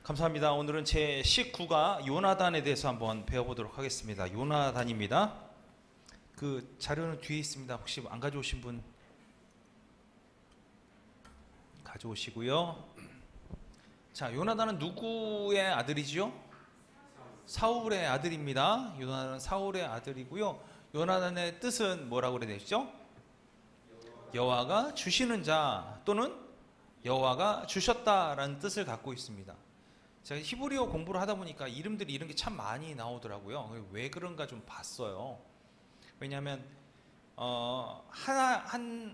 감사합니다. 오늘은 제 19가 요나단에 대해서 한번 배워보도록 하겠습니다. 요나단입니다. 그 자료는 뒤에 있습니다. 혹시 안 가져오신 분 가져오시고요. 자, 요나단은 누구의 아들이지요? 사울의 아들입니다. 요나단은 사울의 아들이고요. 요나단의 뜻은 뭐라고 그래야 되죠? 여호와가 주시는 자 또는 여호와가 주셨다라는 뜻을 갖고 있습니다. 제가 히브리어 공부를 하다 보니까 이름들이 이런 게 참 많이 나오더라고요. 왜 그런가 좀 봤어요. 왜냐하면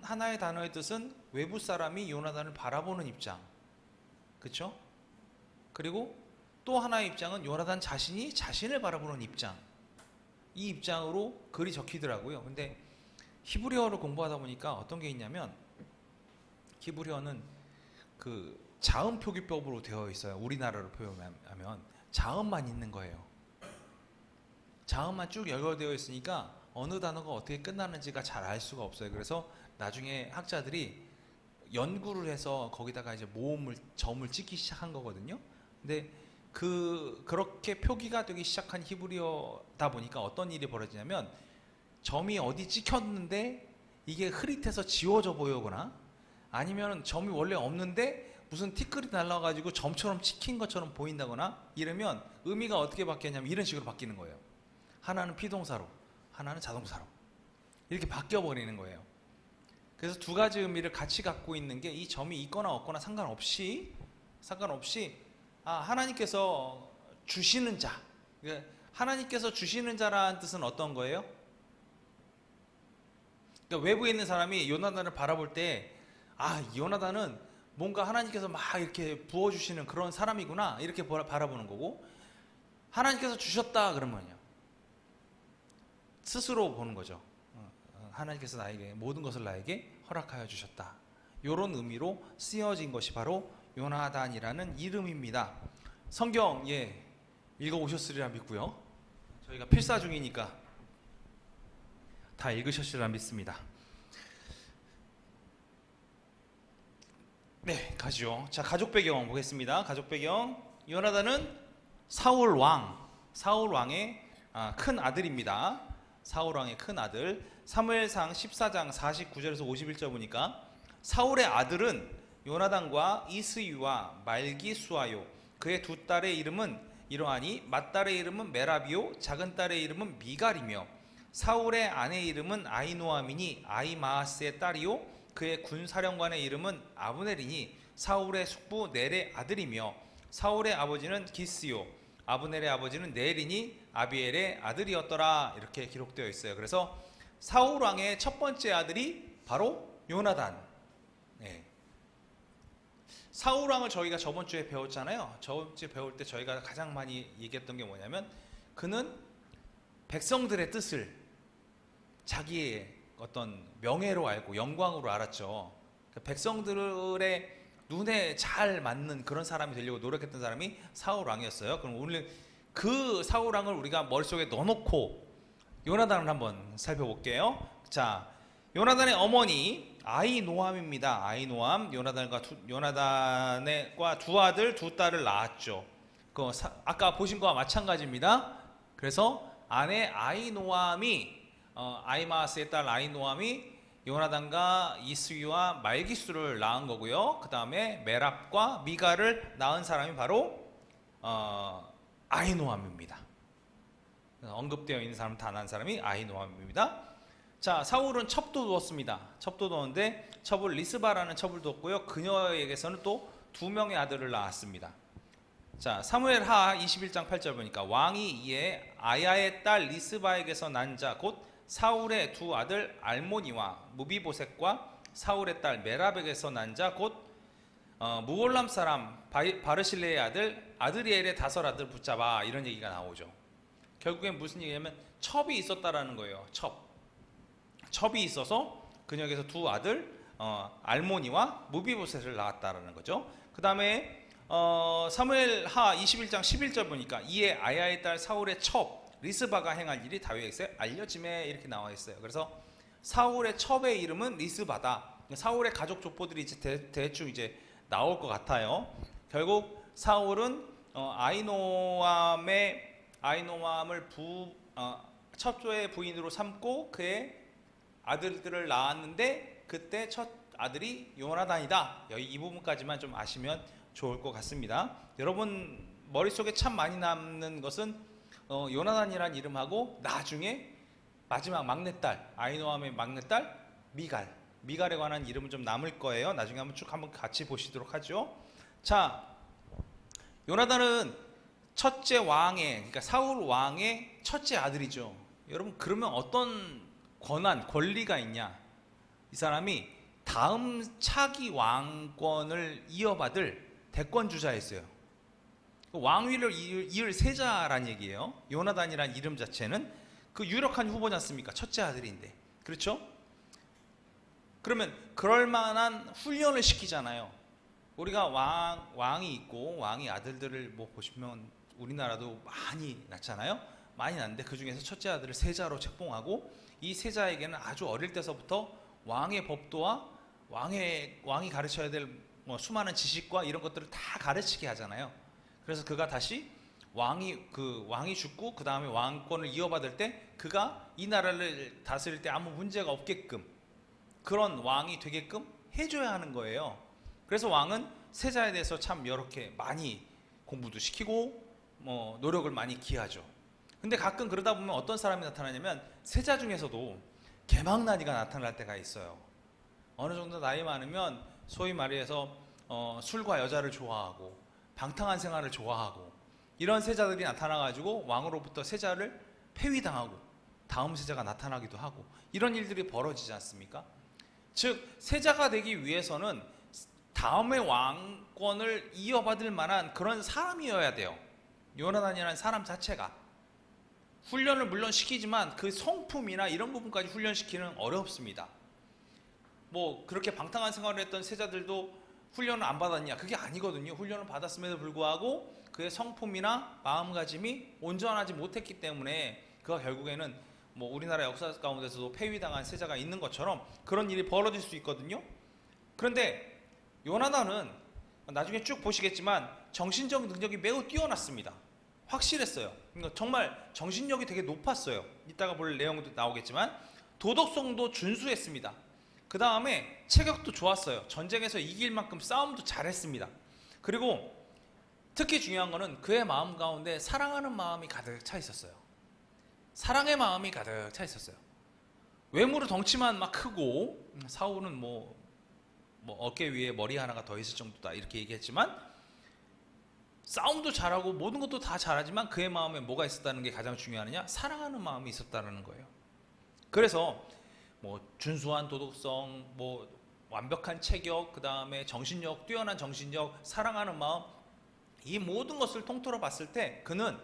하나의 단어의 뜻은 외부 사람이 요나단을 바라보는 입장, 그렇죠? 그리고 또 하나의 입장은 요나단 자신이 자신을 바라보는 입장, 이 입장으로 글이 적히더라고요. 근데 히브리어를 공부하다 보니까 어떤 게 있냐면, 히브리어는 그 자음 표기법으로 되어 있어요. 우리나라로 표현하면 자음만 있는 거예요. 자음만 쭉 연결되어 있으니까 어느 단어가 어떻게 끝나는지가 잘 알 수가 없어요. 그래서 나중에 학자들이 연구를 해서 거기다가 이제 점을 찍기 시작한 거거든요. 근데 그렇게 표기가 되기 시작한 히브리어다 보니까 어떤 일이 벌어지냐면, 점이 어디 찍혔는데 이게 흐릿해서 지워져 보이거나, 아니면 점이 원래 없는데 무슨 티끌이 날라가지고 점처럼 찍힌 것처럼 보인다거나 이러면 의미가 어떻게 바뀌었냐면 이런 식으로 바뀌는 거예요. 하나는 피동사로, 하나는 자동사로 이렇게 바뀌어 버리는 거예요. 그래서 두 가지 의미를 같이 갖고 있는 게, 이 점이 있거나 없거나 상관없이 하나님께서 주시는 자, 하나님께서 주시는 자라는 뜻은 어떤 거예요? 그러니까 외부에 있는 사람이 요나단을 바라볼 때, 요나단은 뭔가 하나님께서 막 이렇게 부어주시는 그런 사람이구나, 이렇게 바라보는 거고, 하나님께서 주셨다 그러면요, 스스로 보는 거죠. 하나님께서 나에게 모든 것을 나에게 허락하여 주셨다, 이런 의미로 쓰여진 것이 바로 요나단이라는 이름입니다. 성경 읽어오셨으리라 믿고요. 저희가 필사 중이니까 다 읽으셨으리라 믿습니다. 네, 가죠. 자, 가족 배경 보겠습니다. 가족 배경. 요나단은 사울 왕의 큰 아들입니다. 사울 왕의 큰 아들. 사무엘상 14장 49절에서 51절 보니까, 사울의 아들은 요나단과 이스위와 말기수아요. 그의 두 딸의 이름은 이러하니, 맏딸의 이름은 메라비요, 작은 딸의 이름은 미갈이며, 사울의 아내의 이름은 아히노아미니 아히마아스의 딸이요, 그의 군사령관의 이름은 아브넬이니 사울의 숙부 넬의 아들이며, 사울의 아버지는 기스요, 아브넬의 아버지는 넬이니 아비엘의 아들이었더라, 이렇게 기록되어 있어요. 그래서 사울 왕의 첫 번째 아들이 바로 요나단. 사울 왕을 저희가 저번 주에 배웠잖아요. 저번 주에 배울 때 저희가 가장 많이 얘기했던 게 뭐냐면, 그는 백성들의 뜻을 자기의 어떤 명예로 알고 영광으로 알았죠. 백성들의 눈에 잘 맞는 그런 사람이 되려고 노력했던 사람이 사울 왕이었어요. 그럼 오늘 그 사울 왕을 우리가 머릿속에 넣어놓고 요나단을 한번 살펴볼게요. 자, 요나단의 어머니 아히노암입니다. 아히노암, 요나단과 두 아들 두 딸을 낳았죠. 아까 보신 거와 마찬가지입니다. 그래서 아내 아히노암이 아히마아스의 딸 아히노암이 요나단과 이스위와 말기수를 낳은 거고요. 그 다음에 메랍과 미갈을 낳은 사람이 바로 아히노암입니다. 언급되어 있는 사람 다 낳은 사람이 아히노암입니다. 자, 사울은 첩도 두었습니다. 첩도 두었는데 첩을 리스바라는 첩을 두었고요. 그녀에게서는 또 두 명의 아들을 낳았습니다. 자, 사무엘하 21장 8절 보니까, 왕이 이에 아야의 딸 리스바에게서 난 자 곧 사울의 두 아들 알모니와 무비보셋과 사울의 딸 메랍에게서 난 자 곧 무올람 사람 바르실레의 아들 아드리엘의 다섯 아들 붙잡아, 이런 얘기가 나오죠. 결국엔 무슨 얘기냐면 첩이 있었다라는 거예요. 첩이 있어서 그녀에게서 두 아들 알모니와 무비보셋을 낳았다라는 거죠. 그 다음에 사무엘하 21장 11절 보니까, 이에 아야의 딸 사울의 첩 리스바가 행할 일이 다윗에게 알려짐에, 이렇게 나와 있어요. 그래서 사울의 첩의 이름은 리스바다. 사울의 가족 족보들이 이제 대충 이제 나올 것 같아요. 결국 사울은 아이노암을 첩조의 부인으로 삼고 그의 아들들을 낳았는데 그때 첫 아들이 요나단이다. 여기 이 부분까지만 좀 아시면 좋을 것 같습니다. 여러분 머릿속에 참 많이 남는 것은 요나단이라는 이름하고 나중에 마지막 막내딸, 아이노암의 막내딸 미갈에 관한 이름은 좀 남을 거예요. 나중에 한번 같이 보시도록 하죠. 자, 요나단은 첫째 왕의, 그러니까 사울 왕의 첫째 아들이죠. 여러분 그러면 어떤 권리가 있냐? 이 사람이 다음 차기 왕권을 이어받을 대권주자였어요. 왕위를 이을 세자란 얘기예요. 요나단이란 이름 자체는 그 유력한 후보지 않습니까? 첫째 아들인데. 그렇죠? 그러면 그럴 만한 훈련을 시키잖아요. 우리가 왕이 있고 왕의 아들들을 뭐 보시면 우리나라도 많이 낳잖아요. 많이 낳는데 그 중에서 첫째 아들을 세자로 책봉하고 이 세자에게는 아주 어릴 때서부터 왕의 법도와 왕이 가르쳐야 될 뭐 수많은 지식과 이런 것들을 다 가르치게 하잖아요. 그래서 그가 다시 왕이 죽고 그 다음에 왕권을 이어받을 때 그가 이 나라를 다스릴 때 아무 문제가 없게끔 그런 왕이 되게끔 해줘야 하는 거예요. 그래서 왕은 세자에 대해서 참 이렇게 많이 공부도 시키고 뭐 노력을 많이 기하죠. 근데 가끔 그러다 보면 어떤 사람이 나타나냐면 세자 중에서도 개망나니가 나타날 때가 있어요. 어느 정도 나이 많으면 소위 말해서 술과 여자를 좋아하고 방탕한 생활을 좋아하고 이런 세자들이 나타나가지고 왕으로부터 세자를 폐위당하고 다음 세자가 나타나기도 하고 이런 일들이 벌어지지 않습니까? 즉 세자가 되기 위해서는 다음의 왕권을 이어받을 만한 그런 사람이어야 돼요. 요나단이라는 사람 자체가 훈련을 물론 시키지만 그 성품이나 이런 부분까지 훈련시키는 어렵습니다. 뭐 그렇게 방탕한 생활을 했던 세자들도 훈련을 안 받았냐? 그게 아니거든요. 훈련을 받았음에도 불구하고 그의 성품이나 마음가짐이 온전하지 못했기 때문에 그가 결국에는 뭐 우리나라 역사 가운데서도 폐위당한 세자가 있는 것처럼 그런 일이 벌어질 수 있거든요. 그런데 요나단은 나중에 쭉 보시겠지만 정신적 능력이 매우 뛰어났습니다. 확실했어요. 그러니까 정말 정신력이 되게 높았어요. 이따가 볼 내용도 나오겠지만 도덕성도 준수했습니다. 그 다음에 체격도 좋았어요. 전쟁에서 이길 만큼 싸움도 잘했습니다. 그리고 특히 중요한 거는 그의 마음 가운데 사랑하는 마음이 가득 차 있었어요. 사랑의 마음이 가득 차 있었어요. 외모로 덩치만 막 크고 사울은 뭐 어깨 위에 머리 하나가 더 있을 정도다 이렇게 얘기했지만 싸움도 잘하고 모든 것도 다 잘하지만 그의 마음에 뭐가 있었다는 게 가장 중요하느냐? 사랑하는 마음이 있었다는 거예요. 그래서 뭐 준수한 도덕성, 뭐 완벽한 체격, 그 다음에 정신력, 뛰어난 정신력, 사랑하는 마음 이 모든 것을 통틀어 봤을 때 그는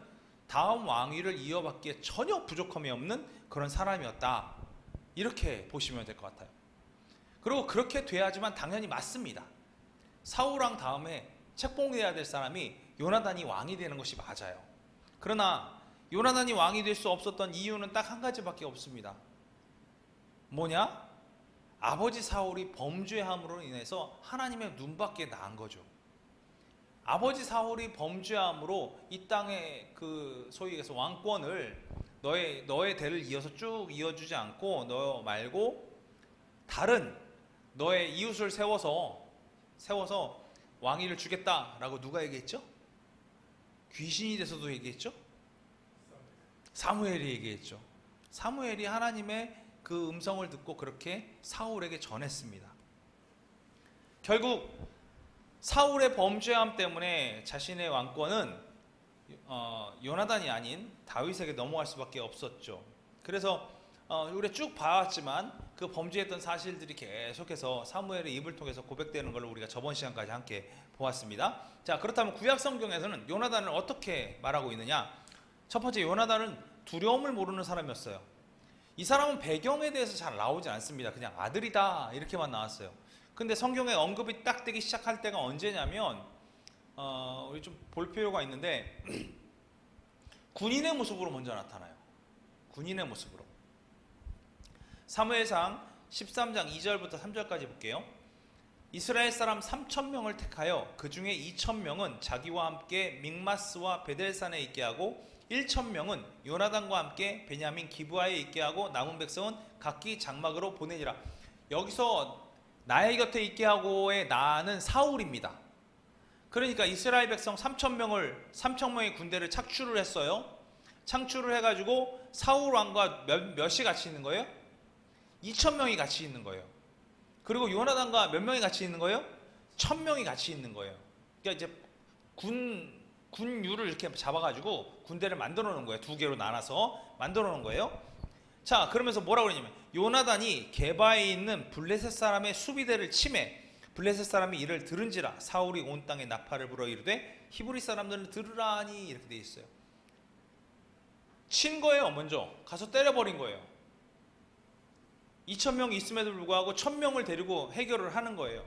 다음 왕위를 이어받기에 전혀 부족함이 없는 그런 사람이었다. 이렇게 보시면 될 것 같아요. 그리고 그렇게 돼야지만 당연히 맞습니다. 사울왕 다음에 책봉돼야 될 사람이 요나단이 왕이 되는 것이 맞아요. 그러나 요나단이 왕이 될 수 없었던 이유는 딱 한 가지밖에 없습니다. 뭐냐? 아버지 사울이 범죄함으로 인해서 하나님의 눈밖에 나은 거죠. 아버지 사울이 범죄함으로 이 땅의 그 소위 해서 왕권을 너의 대를 이어서 쭉 이어주지 않고 너 말고 다른 너의 이웃을 세워서 왕위를 주겠다라고 누가 얘기했죠? 귀신이 돼서도 얘기했죠? 사무엘이 얘기했죠. 사무엘이 하나님의 그 음성을 듣고 그렇게 사울에게 전했습니다. 결국 사울의 범죄함 때문에 자신의 왕권은 요나단이 아닌 다윗에게 넘어갈 수밖에 없었죠. 그래서 우리가 쭉 봐왔지만 그 범죄했던 사실들이 계속해서 사무엘의 입을 통해서 고백되는 걸 우리가 저번 시간까지 함께 보았습니다. 자, 그렇다면 구약 성경에서는 요나단을 어떻게 말하고 있느냐? 첫 번째, 요나단은 두려움을 모르는 사람이었어요. 이 사람은 배경에 대해서 잘 나오지 않습니다. 그냥 아들이다 이렇게만 나왔어요. 근데 성경에 언급이 딱 되기 시작할 때가 언제냐면 우리 좀 볼 필요가 있는데 군인의 모습으로 먼저 나타나요. 군인의 모습으로. 사무엘상 13장 2절부터 3절까지 볼게요. 이스라엘 사람 3,000명을 택하여 그 중에 2,000명은 자기와 함께 믹마스와 베델산에 있게 하고 1,000명은 요나단과 함께 베냐민 기브아에 있게 하고 남은 백성은 각기 장막으로 보내니라. 여기서 나의 곁에 있게 하고의 나는 사울입니다. 그러니까 이스라엘 백성 3,000명의 군대를 착출을 했어요. 창출을 해가지고 사울 왕과 몇이 같이 있는 거예요? 2,000명이 같이 있는 거예요. 그리고 요나단과 몇 명이 같이 있는 거예요? 1,000명이 같이 있는 거예요. 그러니까 이제 군유를 이렇게 잡아가지고 군대를 만들어 놓은 거예요. 두 개로 나눠서 만들어 놓은 거예요. 자, 그러면서 뭐라고 그러냐면 요나단이 게바에 있는 블레셋 사람의 수비대를 치매 블레셋 사람이 이를 들은지라 사울이 온 땅에 나팔을 불어 이르되 히브리 사람들은 들으라 하니 이렇게 돼 있어요. 친 거예요. 먼저 가서 때려버린 거예요. 2,000명이 있음에도 불구하고 1,000명을 데리고 해결을 하는 거예요.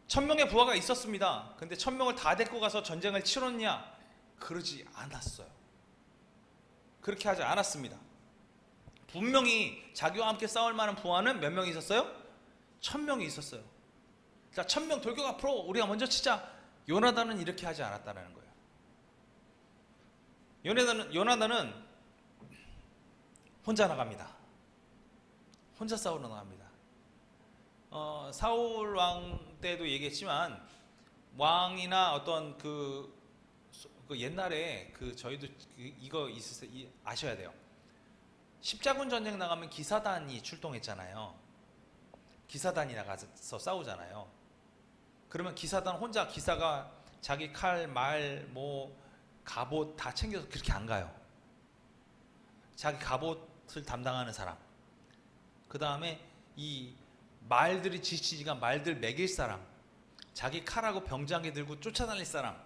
1,000명의 부하가 있었습니다. 근데 1,000명을 다 데리고 가서 전쟁을 치렀냐? 그러지 않았어요. 그렇게 하지 않았습니다. 분명히 자기와 함께 싸울 만한 부하는 몇 명이 있었어요? 1,000명이 있었어요. 자, 1,000명 돌격 앞으로 우리가 먼저 치자. 요나단은 이렇게 하지 않았다는 거예요. 요나단은 혼자 나갑니다. 혼자 싸우러 나갑니다. 사울 왕 때도 얘기했지만 왕이나 어떤 그 옛날에 저희도 이거 아셔야 돼요. 십자군 전쟁 나가면 기사단이 출동했잖아요. 기사단이 나가서 싸우잖아요. 그러면 기사단 혼자 기사가 자기 칼, 말, 갑옷 다 챙겨서 그렇게 안 가요. 자기 갑옷을 담당하는 사람, 그 다음에 이 말들이 지치지가 말들 먹일 사람, 자기 칼하고 병장기 들고 쫓아다닐 사람,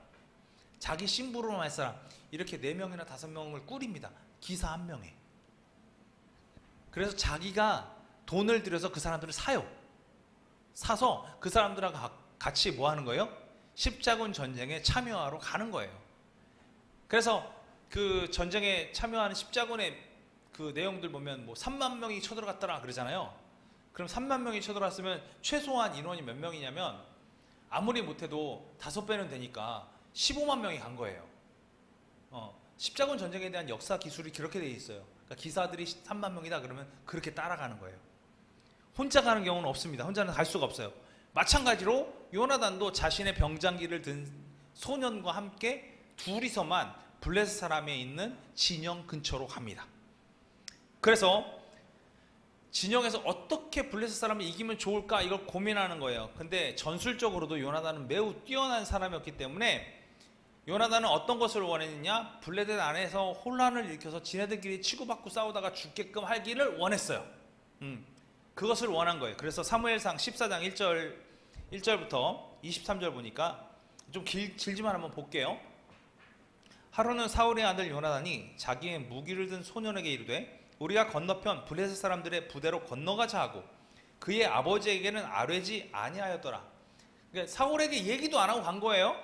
자기 심부름을 할 사람, 이렇게 4명이나 5명을 꾸립니다. 기사 한 명에. 그래서 자기가 돈을 들여서 그 사람들을 사요. 사서 그 사람들하고 같이 뭐 하는 거예요? 십자군 전쟁에 참여하러 가는 거예요. 그래서 그 전쟁에 참여하는 십자군의 그 내용들 보면 3만 명이 쳐들어갔더라 그러잖아요. 그럼 3만 명이 쳐들어갔으면 최소한 인원이 몇 명이냐면 아무리 못해도 5배는 되니까 15만 명이 간 거예요. 십자군 전쟁에 대한 역사 기술이 그렇게 돼 있어요. 그러니까 기사들이 3만 명이다 그러면 그렇게 따라가는 거예요. 혼자 가는 경우는 없습니다. 혼자는 갈 수가 없어요. 마찬가지로 요나단도 자신의 병장기를 든 소년과 함께 둘이서만 블레셋 사람에 있는 진영 근처로 갑니다. 그래서 진영에서 어떻게 블레셋 사람을 이기면 좋을까 이걸 고민하는 거예요. 근데 전술적으로도 요나단은 매우 뛰어난 사람이었기 때문에 요나단은 어떤 것을 원했느냐? 블레셋 안에서 혼란을 일으켜서 지네들끼리 치고받고 싸우다가 죽게끔 하기를 원했어요. 그것을 원한 거예요. 그래서 사무엘상 14장 1절부터 23절 보니까 좀 길지만 한번 볼게요. 하루는 사울의 아들 요나단이 자기의 무기를 든 소년에게 이르되 우리가 건너편 블레셋 사람들의 부대로 건너가자 하고 그의 아버지에게는 아뢰지 아니하였더라. 그러니까 사울에게 얘기도 안 하고 간 거예요.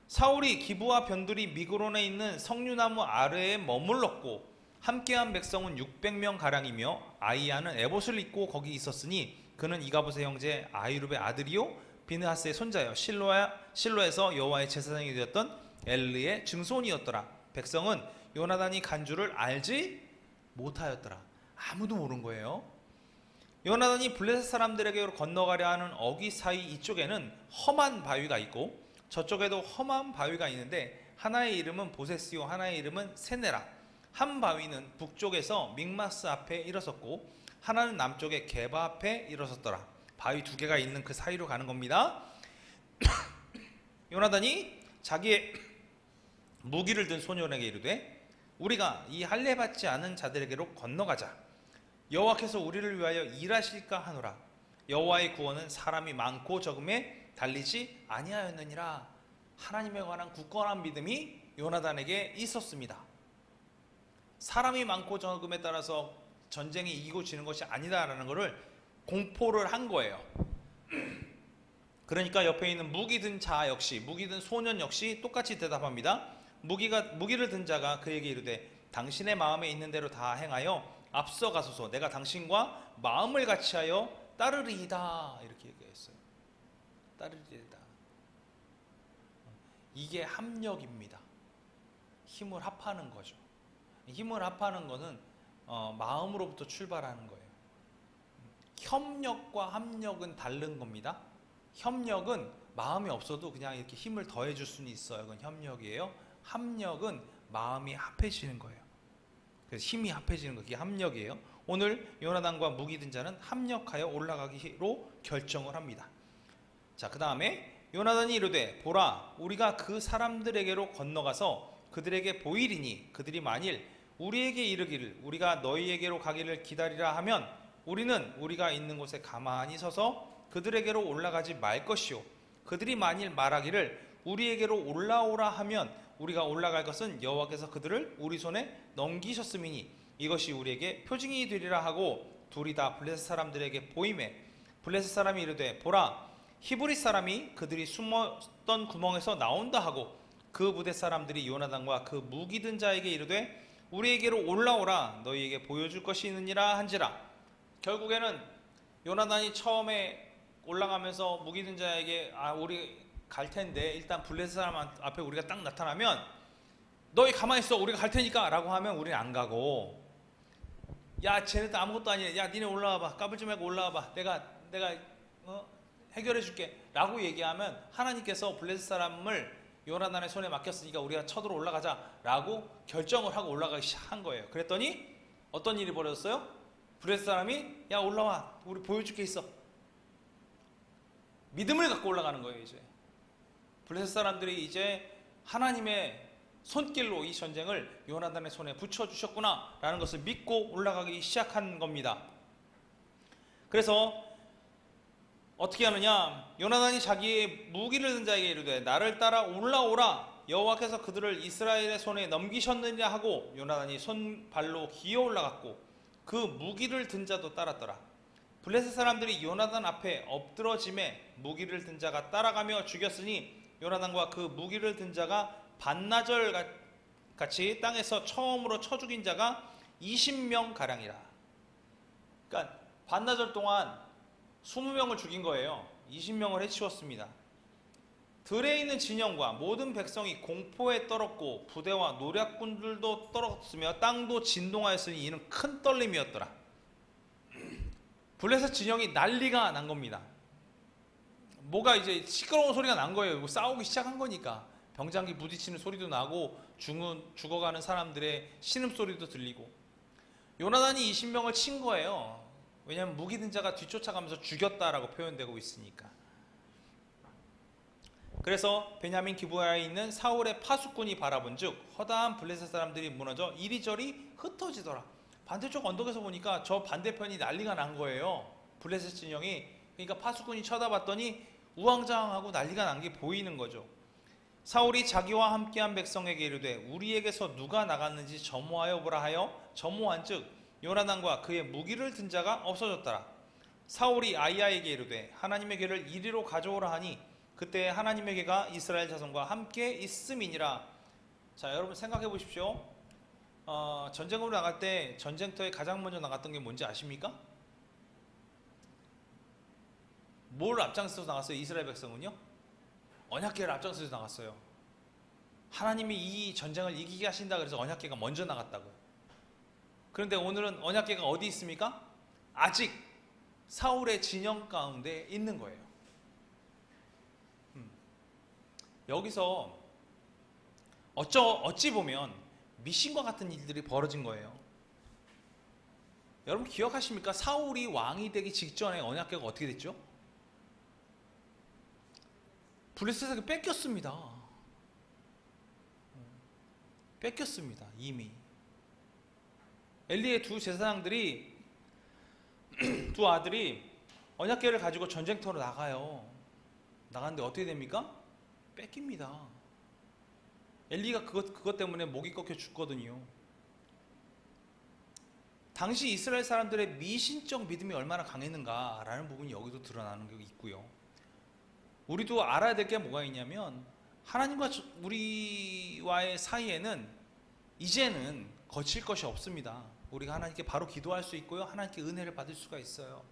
사울이 기브와 변두리 미그론에 있는 석류나무 아래에 머물렀고 함께한 백성은 600명 가량이며 아이야는 에봇을 입고 거기 있었으니 그는 이가봇의 형제 아히룹의 아들이요 비느하스의 손자여 실로에서 여호와의 제사장이 되었던 엘리의 증손이었더라. 백성은 요나단이 간 줄을 알지 못하였더라. 아무도 모른 거예요. 요나단이 블레셋 사람들에게로 건너가려 하는 어귀 사이 이쪽에는 험한 바위가 있고 저쪽에도 험한 바위가 있는데 하나의 이름은 보세스요 하나의 이름은 세네라. 한 바위는 북쪽에서 믹마스 앞에 일어섰고 하나는 남쪽에 게바 앞에 일어섰더라. 바위 2개가 있는 그 사이로 가는 겁니다. 요나단이 자기의 무기를 든 소년에게 이르되 우리가 이 할례 받지 않은 자들에게로 건너가자. 여호와께서 우리를 위하여 일하실까 하노라. 여호와의 구원은 사람이 많고 적음에 달리지 아니하였느니라. 하나님에 관한 굳건한 믿음이 요나단에게 있었습니다. 사람이 많고 적음에 따라서 전쟁이 이기고 지는 것이 아니다라는 것을 공포를 한 거예요. 그러니까 옆에 있는 무기 든 자 역시, 무기 든 소년 역시 똑같이 대답합니다. 무기를 든 자가 그에게 이르되 당신의 마음에 있는 대로 다 행하여 앞서 가소서. 내가 당신과 마음을 같이하여 따르리이다. 이렇게 얘기했어요. 따르리이다. 이게 합력입니다. 힘을 합하는 거죠. 힘을 합하는 거는 마음으로부터 출발하는 거예요. 협력과 합력은 다른 겁니다. 협력은 마음이 없어도 그냥 이렇게 힘을 더해줄 수는 있어요. 그건 협력이에요. 합력은 마음이 합해지는 거예요. 그래서 힘이 합해지는 거, 그게 합력이에요. 오늘 요나단과 무기 든 자는 합력하여 올라가기로 결정을 합니다. 자, 그 다음에 요나단이 이르되 보라, 우리가 그 사람들에게로 건너가서 그들에게 보이리니 그들이 만일 우리에게 이르기를 우리가 너희에게로 가기를 기다리라 하면 우리는 우리가 있는 곳에 가만히 서서 그들에게로 올라가지 말 것이요, 그들이 만일 말하기를 우리에게로 올라오라 하면 우리가 올라갈 것은 여호와께서 그들을 우리 손에 넘기셨음이니 이것이 우리에게 표징이 되리라 하고 둘이 다 블레셋 사람들에게 보이매 블레셋 사람이 이르되 보라, 히브리 사람이 그들이 숨었던 구멍에서 나온다 하고 그 부대 사람들이 요나단과 그 무기 든 자에게 이르되 우리에게로 올라오라, 너희에게 보여줄 것이 있느니라 한지라. 결국에는 요나단이 처음에 올라가면서 무기 든 자에게 우리 갈 텐데 일단 블레셋 사람 앞에 우리가 딱 나타나면 너희 가만히 있어, 우리가 갈 테니까 라고 하면 우리는 안 가고, 야 쟤네들 아무것도 아니야, 야 니네 올라와봐, 까불지 말고 올라와봐, 내가 해결해 줄게 라고 얘기하면 하나님께서 블레셋 사람을 요나단의 손에 맡겼으니까 우리가 쳐들어 올라가자 라고 결정을 하고 올라가기 시작한 거예요. 그랬더니 어떤 일이 벌어졌어요? 블레셋 사람이 야 올라와, 우리 보여줄 게 있어, 믿음을 갖고 올라가는 거예요. 이제 블레셋 사람들이 이제 하나님의 손길로 이 전쟁을 요나단의 손에 붙여주셨구나 라는 것을 믿고 올라가기 시작한 겁니다. 그래서 어떻게 하느냐, 요나단이 자기의 무기를 든 자에게 이르되 나를 따라 올라오라, 여호와께서 그들을 이스라엘의 손에 넘기셨느냐 하고 요나단이 손발로 기어 올라갔고 그 무기를 든 자도 따랐더라. 블레셋 사람들이 요나단 앞에 엎드러짐에 무기를 든 자가 따라가며 죽였으니 요나단과 그 무기를 든 자가 반나절 같이 땅에서 처음으로 쳐 죽인 자가 20명 가량이라. 그러니까 반나절 동안 20명을 죽인 거예요. 20명을 해치웠습니다. 들에 있는 진영과 모든 백성이 공포에 떨었고 부대와 노략군들도 떨었으며 땅도 진동하였으니 이는 큰 떨림이었더라. 블레셋 진영이 난리가 난 겁니다. 뭐가 이제 시끄러운 소리가 난 거예요. 싸우기 시작한 거니까. 병장기 부딪히는 소리도 나고 죽어가는 사람들의 신음소리도 들리고. 요나단이 20명을 친 거예요. 왜냐하면 무기 든 자가 뒤쫓아가면서 죽였다라고 표현되고 있으니까. 그래서 베냐민 기브야에 있는 사울의 파수꾼이 바라본즉 허다한 블레셋 사람들이 무너져 이리저리 흩어지더라. 반대쪽 언덕에서 보니까 저 반대편이 난리가 난 거예요. 블레셋 진영이. 그러니까 파수꾼이 쳐다봤더니 우왕좌왕하고 난리가 난 게 보이는 거죠. 사울이 자기와 함께한 백성에게 이르되 우리에게서 누가 나갔는지 점호하여 보라 하여 점호한즉 요나단과 그의 무기를 든 자가 없어졌더라. 사울이 아이야에게 이르되 하나님의 궤를 이리로 가져오라 하니 그때 하나님의 궤가 이스라엘 자손과 함께 있음이니라. 자, 여러분 생각해 보십시오. 전쟁으로 나갈 때 전쟁터에 가장 먼저 나갔던 게 뭔지 아십니까? 뭘 앞장서서 나갔어요? 이스라엘 백성은요? 언약궤를 앞장서서 나갔어요. 하나님이 이 전쟁을 이기게 하신다 그래서 언약궤가 먼저 나갔다고요. 그런데 오늘은 언약궤가 어디 있습니까? 아직 사울의 진영 가운데 있는 거예요. 여기서 어찌 보면 미신과 같은 일들이 벌어진 거예요. 여러분 기억하십니까? 사울이 왕이 되기 직전에 언약궤가 어떻게 됐죠? 블레셋에게 뺏겼습니다. 뺏겼습니다. 이미 엘리의 두 제사장들이 두 아들이 언약궤를 가지고 전쟁터로 나가요. 나갔는데 어떻게 됩니까? 뺏깁니다. 엘리가 그것 때문에 목이 꺾여 죽거든요. 당시 이스라엘 사람들의 미신적 믿음이 얼마나 강했는가라는 부분이 여기도 드러나는 게 있고요. 우리도 알아야 될 게 뭐가 있냐면 하나님과 우리와의 사이에는 이제는 거칠 것이 없습니다. 우리가 하나님께 바로 기도할 수 있고요. 하나님께 은혜를 받을 수가 있어요.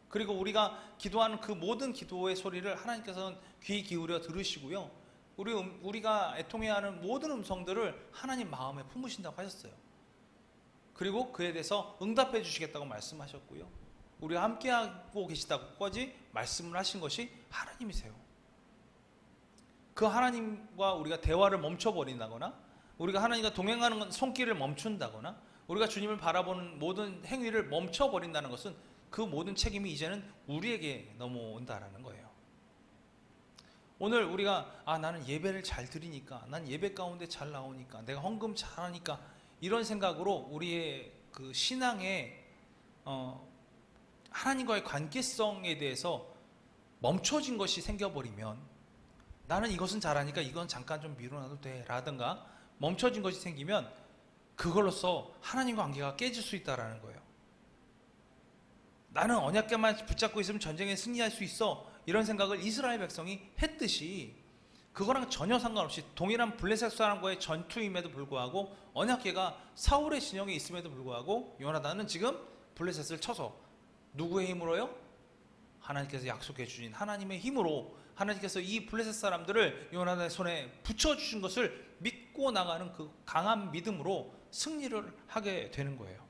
그리고 우리가 기도하는 그 모든 기도의 소리를 하나님께서는 귀 기울여 들으시고요. 우리가 애통해야 하는 모든 음성들을 하나님 마음에 품으신다고 하셨어요. 그리고 그에 대해서 응답해 주시겠다고 말씀하셨고요. 우리가 함께하고 계시다고까지 말씀을 하신 것이 하나님이세요. 그 하나님과 우리가 대화를 멈춰버린다거나, 우리가 하나님과 동행하는 손길을 멈춘다거나, 우리가 주님을 바라보는 모든 행위를 멈춰버린다는 것은 그 모든 책임이 이제는 우리에게 넘어온다라는 거예요. 오늘 우리가 나는 예배를 잘 드리니까, 난 예배 가운데 잘 나오니까, 내가 헌금 잘하니까, 이런 생각으로 우리의 그 신앙의 하나님과의 관계성에 대해서 멈춰진 것이 생겨버리면, 나는 이것은 잘하니까 이건 잠깐 좀 미뤄놔도 돼 라든가 멈춰진 것이 생기면 그걸로써 하나님과 관계가 깨질 수 있다는 거예요. 나는 언약궤만 붙잡고 있으면 전쟁에 승리할 수 있어, 이런 생각을 이스라엘 백성이 했듯이 그거랑 전혀 상관없이 동일한 블레셋 사람과의 전투임에도 불구하고, 언약궤가 사울의 진영에 있음에도 불구하고 요나단은 지금 블레셋을 쳐서 누구의 힘으로요? 하나님께서 약속해 주신 하나님의 힘으로, 하나님께서 이 블레셋 사람들을 요나단의 손에 붙여주신 것을 믿고 나가는 그 강한 믿음으로 승리를 하게 되는 거예요.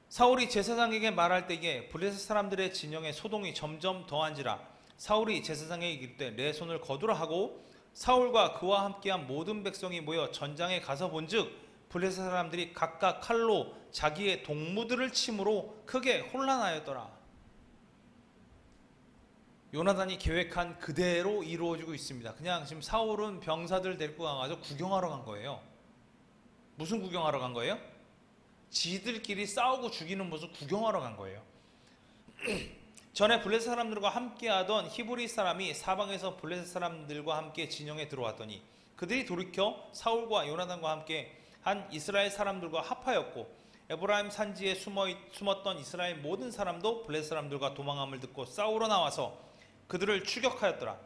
사울이 제사장에게 말할 때에 블레셋 사람들의 진영에 소동이 점점 더한지라 사울이 제사장에게 이르되 내 손을 거두라 하고, 사울과 그와 함께한 모든 백성이 모여 전장에 가서 본즉 블레셋 사람들이 각각 칼로 자기의 동무들을 침으로 크게 혼란하였더라. 요나단이 계획한 그대로 이루어지고 있습니다. 그냥 지금 사울은 병사들 데리고 가서 구경하러 간 거예요. 무슨 구경하러 간 거예요? 지들끼리 싸우고 죽이는 모습 구경하러 간 거예요. 전에 블레셋 사람들과 함께하던 히브리 사람이 사방에서 블레셋 사람들과 함께 진영에 들어왔더니 그들이 돌이켜 사울과 요나단과 함께 한 이스라엘 사람들과 합하였고, 에브라임 산지에 숨었던 이스라엘 모든 사람도 블레셋 사람들과 도망함을 듣고 싸우러 나와서 그들을 추격하였더라.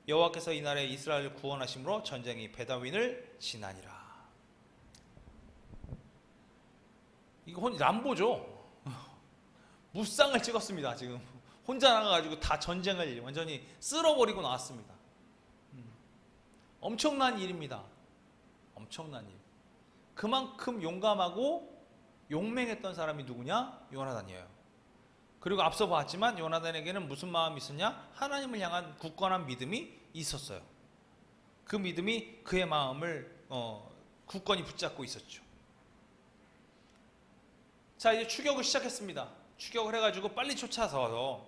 여호와께서 이날에 이스라엘을 구원하심으로 전쟁이 베다윈을 지나니라. 이거 람보죠. 무쌍을 찍었습니다. 지금 혼자 나가가지고 다 전쟁을 완전히 쓸어버리고 나왔습니다. 엄청난 일입니다. 엄청난 일. 그만큼 용감하고 용맹했던 사람이 누구냐? 요나단이에요. 그리고 앞서 봤지만 요나단에게는 무슨 마음이 있었냐? 하나님을 향한 굳건한 믿음이 있었어요. 그 믿음이 그의 마음을 굳건히 붙잡고 있었죠. 자, 이제 추격을 시작했습니다. 추격을 해가지고 빨리 쫓아서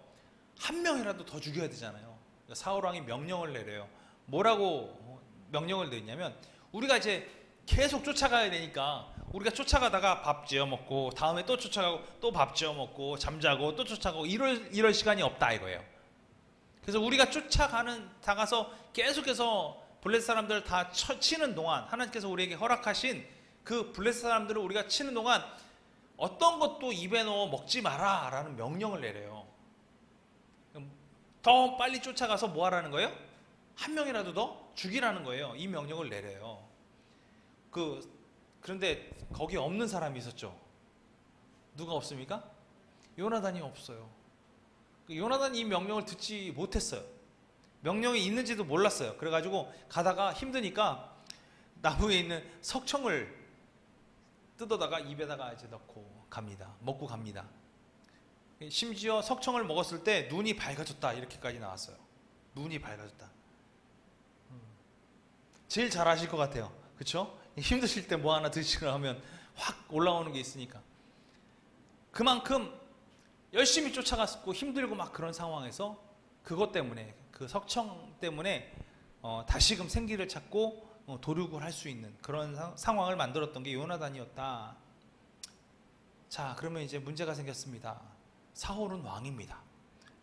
한 명이라도 더 죽여야 되잖아요. 사울왕이 명령을 내려요. 뭐라고 명령을 내렸냐면, 우리가 이제 계속 쫓아가야 되니까 우리가 쫓아가다가 밥 지어 먹고 다음에 또 쫓아가고 또 밥 지어 먹고 잠자고 또 쫓아가고 이럴 시간이 없다 이거예요. 그래서 우리가 다가서 계속해서 블레셋 사람들을 다 치는 동안, 하나님께서 우리에게 허락하신 그 블레셋 사람들을 우리가 치는 동안 어떤 것도 입에 넣어 먹지 마라 라는 명령을 내려요. 더 빨리 쫓아가서 뭐 하라는 거예요? 한 명이라도 더 죽이라는 거예요. 이 명령을 내려요. 그런데 거기 없는 사람이 있었죠. 누가 없습니까? 요나단이 없어요. 요나단이 이 명령을 듣지 못했어요. 명령이 있는지도 몰랐어요. 그래가지고 가다가 힘드니까 나무에 있는 석청을 뜯어다가 입에다가 이제 넣고 갑니다. 먹고 갑니다. 심지어 석청을 먹었을 때 눈이 밝아졌다 이렇게까지 나왔어요. 눈이 밝아졌다. 제일 잘 아실 것 같아요. 그렇죠? 힘드실 때 뭐 하나 드시고 하면 확 올라오는 게 있으니까. 그만큼 열심히 쫓아갔고 힘들고 막 그런 상황에서 그것 때문에, 그 석청 때문에 다시금 생기를 찾고 도륙을 할 수 있는 그런 상황을 만들었던 게 요나단이었다. 자, 그러면 이제 문제가 생겼습니다. 사울은 왕입니다.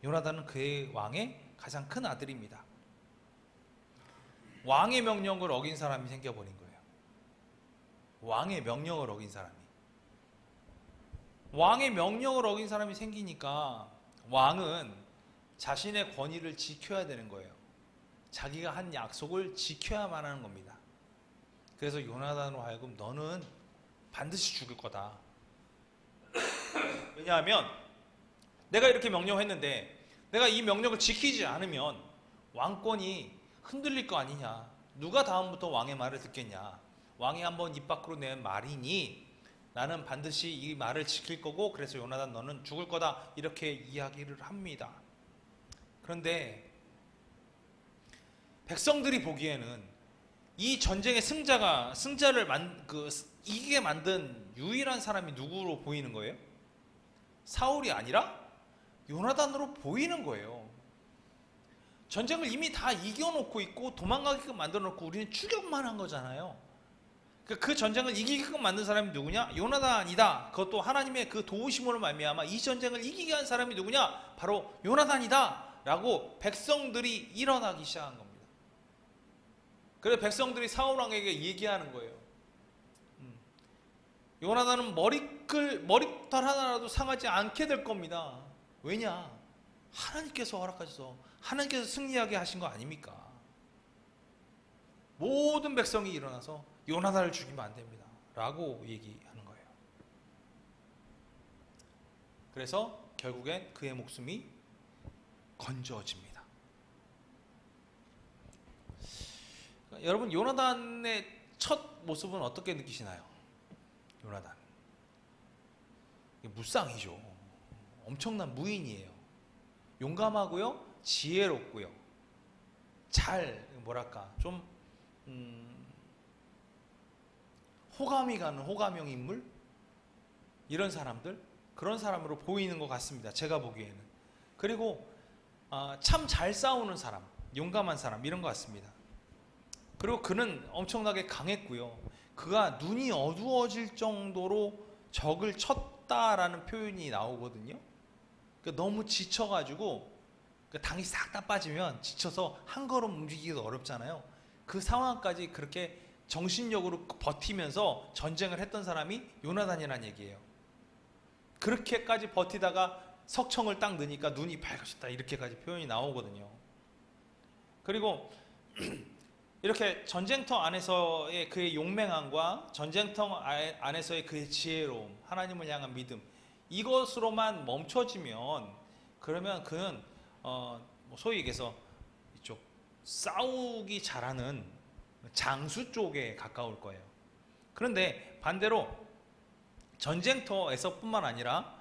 요나단은 그의 왕의 가장 큰 아들입니다. 왕의 명령을 어긴 사람이 생겨버린 거예요. 왕의 명령을 어긴 사람이. 왕의 명령을 어긴 사람이 생기니까 왕은 자신의 권위를 지켜야 되는 거예요. 자기가 한 약속을 지켜야만 하는 겁니다. 그래서 요나단으로 하여금 너는 반드시 죽을 거다. 왜냐하면 내가 이렇게 명령했는데 내가 이 명령을 지키지 않으면 왕권이 흔들릴 거 아니냐. 누가 다음부터 왕의 말을 듣겠냐. 왕이 한번 입 밖으로 낸 말이니 나는 반드시 이 말을 지킬 거고 그래서 요나단 너는 죽을 거다. 이렇게 이야기를 합니다. 그런데 백성들이 보기에는 이 전쟁의 승자를 이기게 만든 유일한 사람이 누구로 보이는 거예요? 사울이 아니라 요나단으로 보이는 거예요. 전쟁을 이미 다 이겨놓고 있고 도망가게끔 만들어놓고 우리는 추격만 한 거잖아요. 그 전쟁을 이기게끔 만든 사람이 누구냐? 요나단이다. 그것도 하나님의 그 도우심으로 말미암아 이 전쟁을 이기게 한 사람이 누구냐? 바로 요나단이다 라고 백성들이 일어나기 시작한 겁니다. 그래서 백성들이 사울 왕에게 얘기하는 거예요. 요나단은 머리털 하나라도 상하지 않게 될 겁니다. 왜냐? 하나님께서 허락하셔서 하나님께서 승리하게 하신 거 아닙니까? 모든 백성이 일어나서 요나단을 죽이면 안 됩니다 라고 얘기하는 거예요. 그래서 결국엔 그의 목숨이 건져집니다. 여러분, 요나단의 첫 모습은 어떻게 느끼시나요? 요나단 무쌍이죠. 엄청난 무인이에요. 용감하고요, 지혜롭고요, 좀 호감이 가는 호감형 인물, 이런 사람들, 그런 사람으로 보이는 것 같습니다. 제가 보기에는. 그리고 참 잘 싸우는 사람, 용감한 사람, 이런 것 같습니다. 그리고 그는 엄청나게 강했고요. 그가 눈이 어두워질 정도로 적을 쳤다라는 표현이 나오거든요. 그러니까 너무 지쳐가지고 당이 싹 다 빠지면 지쳐서 한 걸음 움직이기도 어렵잖아요. 그 상황까지 그렇게 정신력으로 버티면서 전쟁을 했던 사람이 요나단이라는 얘기예요. 그렇게까지 버티다가 석청을 딱 넣으니까 눈이 밝아졌다, 이렇게까지 표현이 나오거든요. 그리고 이렇게 전쟁터 안에서의 그의 용맹함과 전쟁터 안에서의 그의 지혜로움, 하나님을 향한 믿음, 이것으로만 멈춰지면 그러면 그는 소위 얘기해서 이쪽 싸우기 잘하는 장수 쪽에 가까울 거예요. 그런데 반대로 전쟁터에서 뿐만 아니라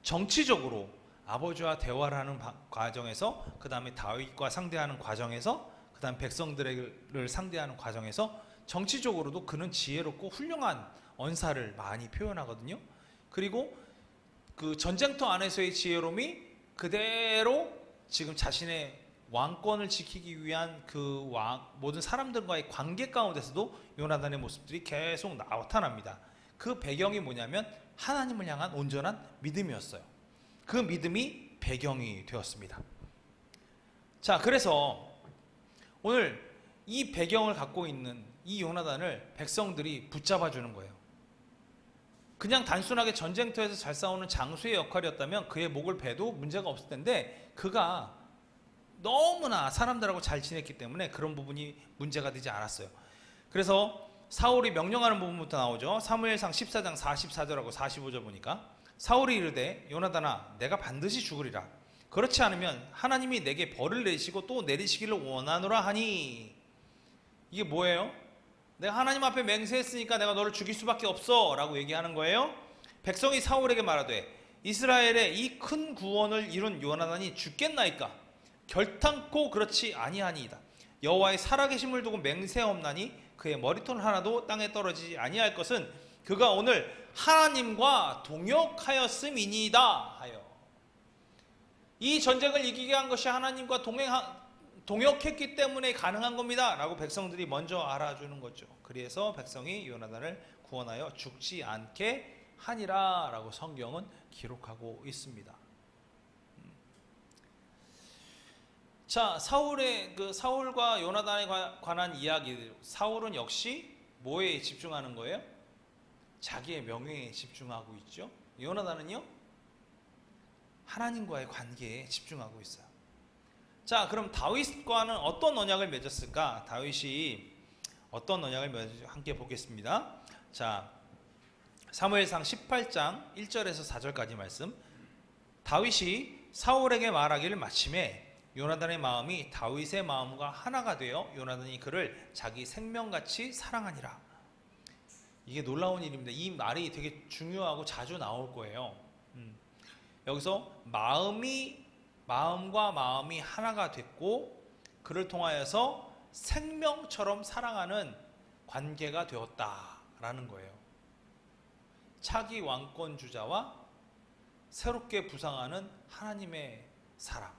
정치적으로 아버지와 대화를 하는 과정에서, 그 다음에 다윗과 상대하는 과정에서, 그 다음 백성들을 상대하는 과정에서 정치적으로도 그는 지혜롭고 훌륭한 언사를 많이 표현하거든요. 그리고 그 전쟁터 안에서의 지혜로움이 그대로 지금 자신의 왕권을 지키기 위한 그 모든 사람들과의 관계 가운데서도 요나단의 모습들이 계속 나타납니다. 그 배경이 뭐냐면 하나님을 향한 온전한 믿음이었어요. 그 믿음이 배경이 되었습니다. 자, 그래서 오늘 이 배경을 갖고 있는 이 요나단을 백성들이 붙잡아 주는 거예요. 그냥 단순하게 전쟁터에서 잘 싸우는 장수의 역할이었다면 그의 목을 베도 문제가 없을 텐데, 그가 너무나 사람들하고 잘 지냈기 때문에 그런 부분이 문제가 되지 않았어요. 그래서 사울이 명령하는 부분부터 나오죠. 사무엘상 14장 44절하고 45절 보니까, 사울이 이르되 요나단아 내가 반드시 죽으리라. 그렇지 않으면 하나님이 내게 벌을 내리시고 또 내리시기를 원하노라 하니. 이게 뭐예요? 내가 하나님 앞에 맹세했으니까 내가 너를 죽일 수밖에 없어 라고 얘기하는 거예요. 백성이 사울에게 말하되 이스라엘의 이 큰 구원을 이룬 요나단이 죽겠나이까? 결탄코 그렇지 아니하니이다. 여호와의 살아계심을 두고 맹세하옵나니 그의 머리털 하나도 땅에 떨어지지 아니할 것은 그가 오늘 하나님과 동역하였음이니이다 하여. 이 전쟁을 이기게 한 것이 하나님과 동역했기 때문에 가능한 겁니다 라고 백성들이 먼저 알아주는 거죠. 그래서 백성이 요나단을 구원하여 죽지 않게 하니라 라고 성경은 기록하고 있습니다. 자, 사울과 요나단에 관한 이야기. 사울은 역시 뭐에 집중하는 거예요? 자기의 명예에 집중하고 있죠. 요나단은요, 하나님과의 관계에 집중하고 있어요. 자, 그럼 다윗과는 어떤 언약을 맺었을까? 다윗이 어떤 언약을 맺었는지 함께 보겠습니다. 자, 사무엘상 18장 1절에서 4절까지 말씀. 다윗이 사울에게 말하기를 마침에 요나단의 마음이 다윗의 마음과 하나가 되어 요나단이 그를 자기 생명같이 사랑하니라. 이게 놀라운 일입니다. 이 말이 되게 중요하고 자주 나올 거예요. 여기서 마음과 마음이 하나가 됐고 그를 통하여서 생명처럼 사랑하는 관계가 되었다라는 거예요. 차기 왕권 주자와 새롭게 부상하는 하나님의 사랑.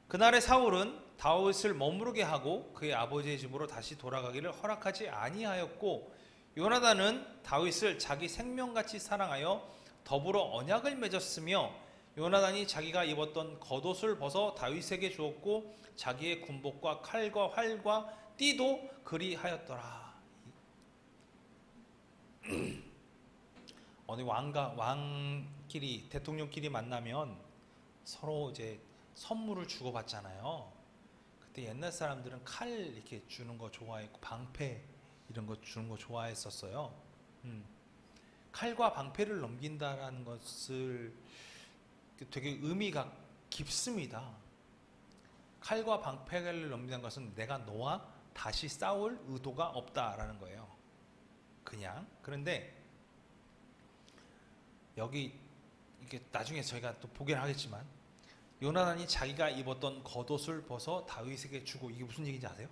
그날의 사울은 다윗을 머무르게 하고 그의 아버지의 집으로 다시 돌아가기를 허락하지 아니하였고 요나단은 다윗을 자기 생명같이 사랑하여 더불어 언약을 맺었으며 요나단이 자기가 입었던 겉옷을 벗어 다윗에게 주었고 자기의 군복과 칼과 활과 띠도 그리하였더라. 어느 왕끼리 대통령끼리 만나면 서로 이제 선물을 주고받잖아요. 그때 옛날 사람들은 칼 이렇게 주는 거 좋아했고 방패 이런 거 주는 거 좋아했었어요. 칼과 방패를 넘긴다라는 것을 되게 의미가 깊습니다. 칼과 방패를 넘기는 것은 내가 너와 다시 싸울 의도가 없다라는 거예요. 그냥. 그런데 여기 이게 나중에 저희가 또 보긴 하겠지만 요나단이 자기가 입었던 겉옷을 벗어 다윗에게 주고 이게 무슨 얘기인지 아세요?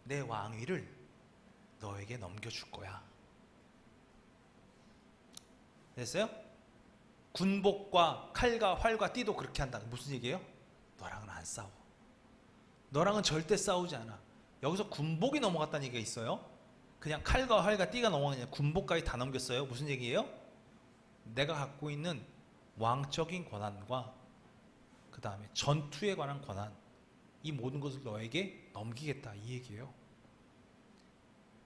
내 왕위를 너에게 넘겨줄 거야. 됐어요? 군복과 칼과 활과 띠도 그렇게 한다. 무슨 얘기예요? 너랑은 안 싸워. 너랑은 절대 싸우지 않아. 여기서 군복이 넘어갔다는 얘기가 있어요. 그냥 칼과 활과 띠가 넘어가냐. 군복까지 다 넘겼어요. 무슨 얘기예요? 내가 갖고 있는 왕적인 권한과 그 다음에 전투에 관한 권한, 이 모든 것을 너에게 넘기겠다 이 얘기예요.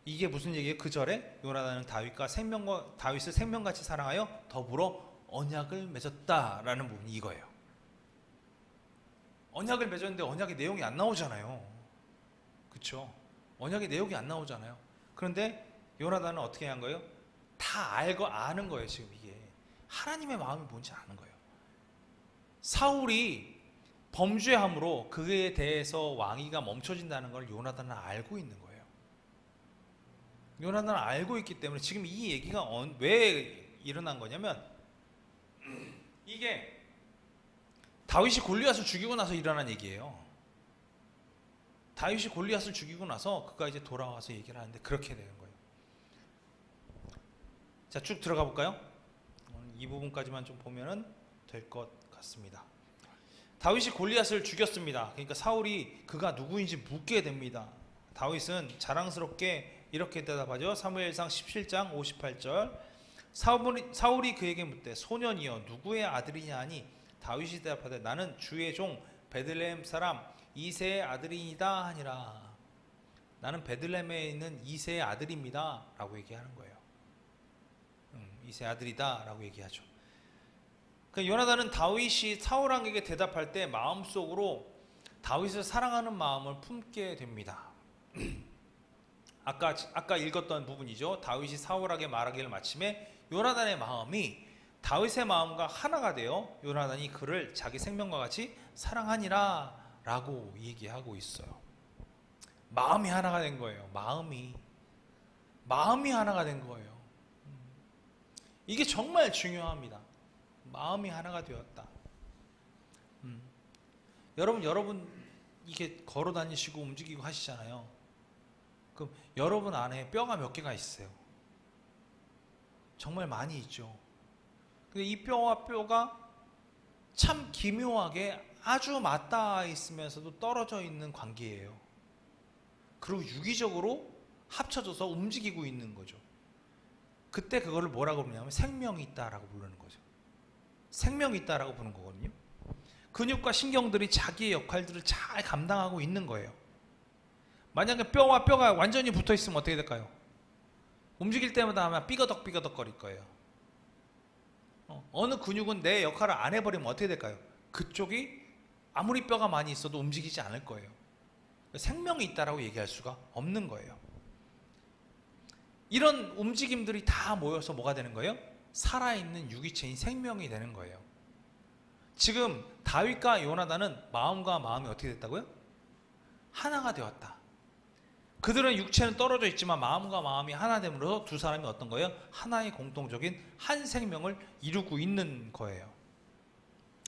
이게 무슨 얘기예요? 그 절에 요나단은 다윗을 생명같이 사랑하여 더불어 언약을 맺었다라는 부분이 이거예요. 언약을 맺었는데 언약의 내용이 안 나오잖아요. 그렇죠? 언약의 내용이 안 나오잖아요. 그런데 요나단은 어떻게 한 거예요? 다 아는 거예요. 지금 이게 하나님의 마음이 뭔지 아는 거예요. 사울이 범죄함으로 그에 대해서 왕위가 멈춰진다는 걸 요나단은 알고 있는 거예요. 요나단은 알고 있기 때문에 지금 이 얘기가 왜 일어난 거냐면 이게 다윗이 골리앗을 죽이고 나서 일어난 얘기예요. 다윗이 골리앗을 죽이고 나서 그가 이제 돌아와서 얘기를 하는데 그렇게 되는 거예요. 자, 쭉 들어가 볼까요? 이 부분까지만 좀 보면은 될 것 같습니다. 다윗이 골리앗을 죽였습니다. 그러니까 사울이 그가 누구인지 묻게 됩니다. 다윗은 자랑스럽게 이렇게 대답하죠. 사무엘상 17장 58절. 사울이 그에게 묻되 소년이여 누구의 아들이냐 하니 다윗이 대답하되 나는 주의 종 베들레헴 사람 이새의 아들이니다 하니라. 나는 베들레헴에 있는 이새의 아들입니다 라고 얘기하는 거예요. 이새의 아들이다 라고 얘기하죠. 그러니까 요나단은 다윗이 사울왕에게 대답할 때 마음속으로 다윗을 사랑하는 마음을 품게 됩니다. 아까 읽었던 부분이죠. 다윗이 사울에게 말하기를 마침에 요나단의 마음이 다윗의 마음과 하나가 되어 요나단이 그를 자기 생명과 같이 사랑하니라 라고 얘기하고 있어요. 마음이 하나가 된 거예요. 마음이 하나가 된 거예요. 이게 정말 중요합니다. 마음이 하나가 되었다. 여러분 이게 걸어 다니시고 움직이고 하시잖아요. 그럼 여러분 안에 뼈가 몇 개가 있어요? 정말 많이 있죠. 근데 이 뼈와 뼈가 참 기묘하게 아주 맞닿아 있으면서도 떨어져 있는 관계예요. 그리고 유기적으로 합쳐져서 움직이고 있는 거죠. 그때 그거를 뭐라고 부르냐면 생명이 있다라고 부르는 거죠. 생명이 있다라고 부르는 거거든요. 근육과 신경들이 자기의 역할들을 잘 감당하고 있는 거예요. 만약에 뼈와 뼈가 완전히 붙어 있으면 어떻게 될까요? 움직일 때마다 아마 삐거덕 거릴 거예요. 어느 근육은 내 역할을 안 해버리면 어떻게 될까요? 그쪽이 아무리 뼈가 많이 있어도 움직이지 않을 거예요. 생명이 있다라고 얘기할 수가 없는 거예요. 이런 움직임들이 다 모여서 뭐가 되는 거예요? 살아있는 유기체인 생명이 되는 거예요. 지금 다윗과 요나단은 마음과 마음이 어떻게 됐다고요? 하나가 되었다. 그들은 육체는 떨어져 있지만 마음과 마음이 하나 됨으로써 두 사람이 어떤 거예요? 하나의 공통적인 한 생명을 이루고 있는 거예요.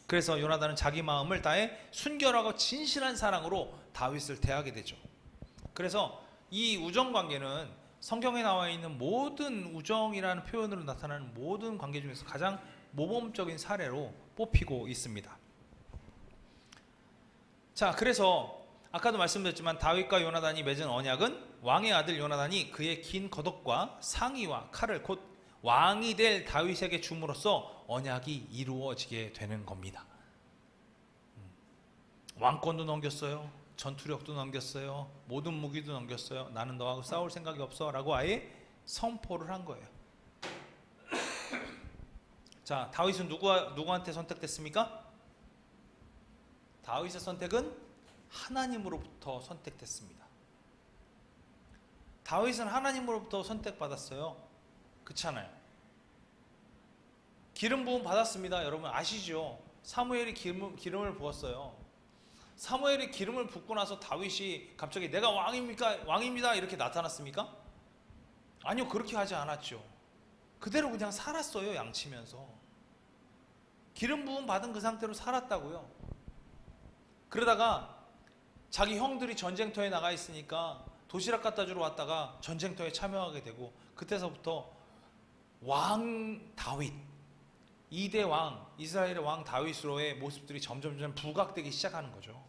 그래서 요나단은 자기 마음을 다해 순결하고 진실한 사랑으로 다윗을 대하게 되죠. 그래서 이 우정관계는 성경에 나와 있는 모든 우정이라는 표현으로 나타나는 모든 관계 중에서 가장 모범적인 사례로 뽑히고 있습니다. 자, 그래서 아까도 말씀드렸지만 다윗과 요나단이 맺은 언약은 왕의 아들 요나단이 그의 긴 겉옷과 상의와 칼을 곧 왕이 될 다윗에게 줌으로써 언약이 이루어지게 되는 겁니다. 왕권도 넘겼어요. 전투력도 넘겼어요. 모든 무기도 넘겼어요. 나는 너하고 싸울 생각이 없어 라고 아예 선포를 한 거예요. 자, 다윗은 누구한테 선택됐습니까? 다윗의 선택은 하나님으로부터 선택됐습니다. 다윗은 하나님으로부터 선택받았어요. 그렇잖아요. 기름 부음 받았습니다. 여러분 아시죠? 사무엘이 기름을 부었어요. 사무엘이 기름을 붓고 나서 다윗이 갑자기 내가 왕입니다 이렇게 나타났습니까? 아니요, 그렇게 하지 않았죠. 그대로 그냥 살았어요. 양치면서 기름 부음 받은 그 상태로 살았다고요. 그러다가 자기 형들이 전쟁터에 나가 있으니까 도시락 갖다 주러 왔다가 전쟁터에 참여하게 되고, 그때서부터 왕 다윗, 2대 왕, 이스라엘의 왕 다윗으로의 모습들이 점점 부각되기 시작하는 거죠.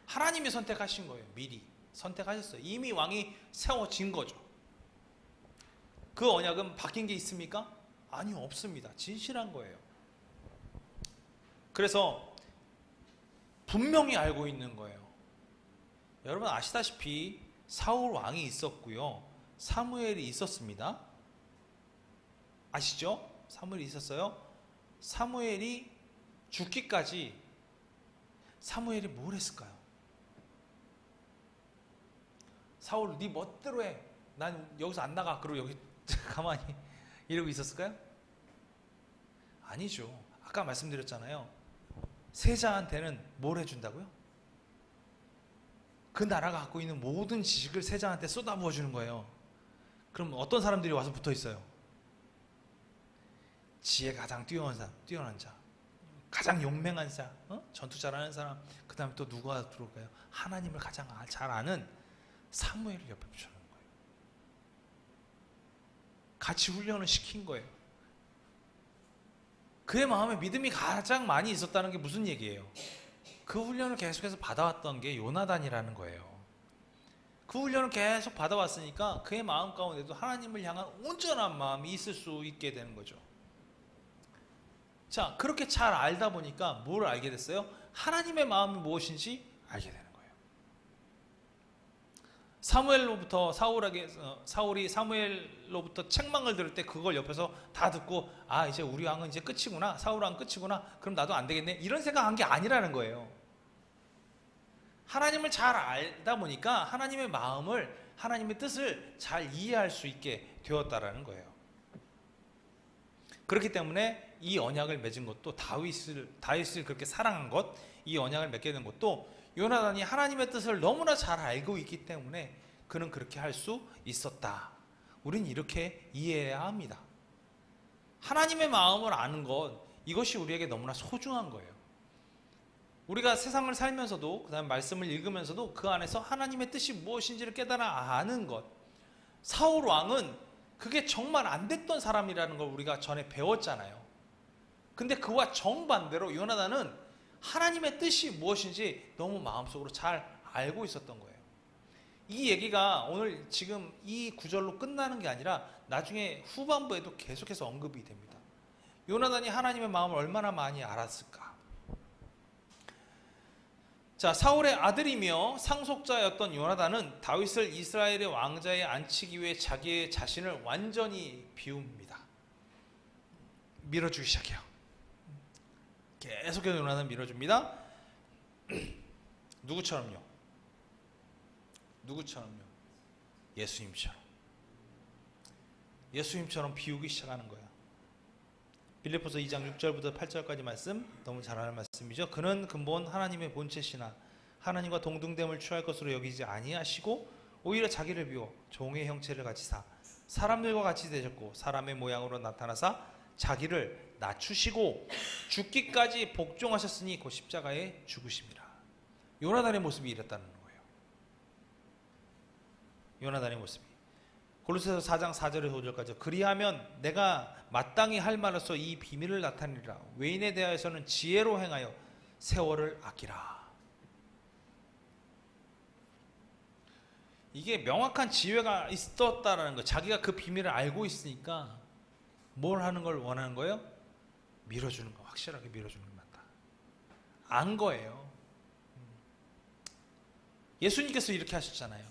하나님이 선택하신 거예요. 미리 선택하셨어요. 이미 왕이 세워진 거죠. 그 언약은 바뀐 게 있습니까? 아니요, 없습니다. 진실한 거예요. 그래서 분명히 알고 있는 거예요. 여러분 아시다시피 사울 왕이 있었고요, 사무엘이 있었습니다. 아시죠? 사무엘이 있었어요. 사무엘이 죽기까지 사무엘이 뭘 했을까요? 사울 네 멋대로 해, 난 여기서 안 나가, 그리고 여기 가만히 이러고 있었을까요? 아니죠. 아까 말씀드렸잖아요. 세자한테는 뭘 해준다고요? 그 나라가 갖고 있는 모든 지식을 세자한테 쏟아부어 주는 거예요. 그럼 어떤 사람들이 와서 붙어 있어요? 지혜가 가장 뛰어난 자, 가장 용맹한 자, 전투 잘하는 사람, 그 다음에 또 누가 들어올까요? 하나님을 가장 잘 아는 사무엘을 옆에 붙여놓은 거예요. 같이 훈련을 시킨 거예요. 그의 마음에 믿음이 가장 많이 있었다는 게 무슨 얘기예요? 그 훈련을 계속해서 받아왔던 게 요나단이라는 거예요. 그 훈련을 계속 받아왔으니까 그의 마음 가운데도 하나님을 향한 온전한 마음이 있을 수 있게 되는 거죠. 자, 그렇게 잘 알다 보니까 뭘 알게 됐어요? 하나님의 마음이 무엇인지 알게 되는 거예요. 사울이 사무엘로부터 책망을 들을 때 그걸 옆에서 다 듣고, 아, 이제 우리 왕은 이제 끝이구나, 사울 왕 끝이구나, 그럼 나도 안 되겠네, 이런 생각한 게 아니라는 거예요. 하나님을 잘 알다 보니까 하나님의 마음을, 하나님의 뜻을 잘 이해할 수 있게 되었다라는 거예요. 그렇기 때문에 이 언약을 맺은 것도, 다윗을 그렇게 사랑한 것, 이 언약을 맺게 된 것도 요나단이 하나님의 뜻을 너무나 잘 알고 있기 때문에 그는 그렇게 할 수 있었다. 우린 이렇게 이해해야 합니다. 하나님의 마음을 아는 것, 이것이 우리에게 너무나 소중한 거예요. 우리가 세상을 살면서도, 그 다음에 말씀을 읽으면서도 그 안에서 하나님의 뜻이 무엇인지를 깨달아 아는 것. 사울 왕은 그게 정말 안 됐던 사람이라는 걸 우리가 전에 배웠잖아요. 근데 그와 정반대로 요나단은 하나님의 뜻이 무엇인지 너무 마음속으로 잘 알고 있었던 거예요. 이 얘기가 오늘 지금 이 구절로 끝나는 게 아니라 나중에 후반부에도 계속해서 언급이 됩니다. 요나단이 하나님의 마음을 얼마나 많이 알았을까? 자, 사울의 아들이며 상속자였던 요나단은 다윗을 이스라엘의 왕자에 앉히기 위해 자기의 자신을 완전히 비웁니다. 밀어주기 시작해요. 계속해서 요나단은 밀어줍니다. 누구처럼요? 예수님처럼 비우기 시작하는 거예요. 빌립보서 2장 6절부터 8절까지 말씀 너무 잘 아는 말씀이죠. 그는 근본 하나님의 본체시나 하나님과 동등됨을 취할 것으로 여기지 아니하시고 오히려 자기를 비워 종의 형체를 가지사 사람들과 같이 되셨고 사람의 모양으로 나타나사 자기를 낮추시고 죽기까지 복종하셨으니 곧 십자가에 죽으심이라. 요나단의 모습이 이랬다는 거예요. 요나단의 모습이. 골로새서 4장 4절에서 5절까지 그리하면 내가 마땅히 할 말로서 이 비밀을 나타내리라. 외인에 대하여서는 지혜로 행하여 세월을 아끼라. 이게 명확한 지혜가 있었다라는 거. 자기가 그 비밀을 알고 있으니까 뭘 하는 걸 원하는 거예요? 밀어주는 거. 확실하게 밀어주는 게 맞다. 안 거예요. 예수님께서 이렇게 하셨잖아요.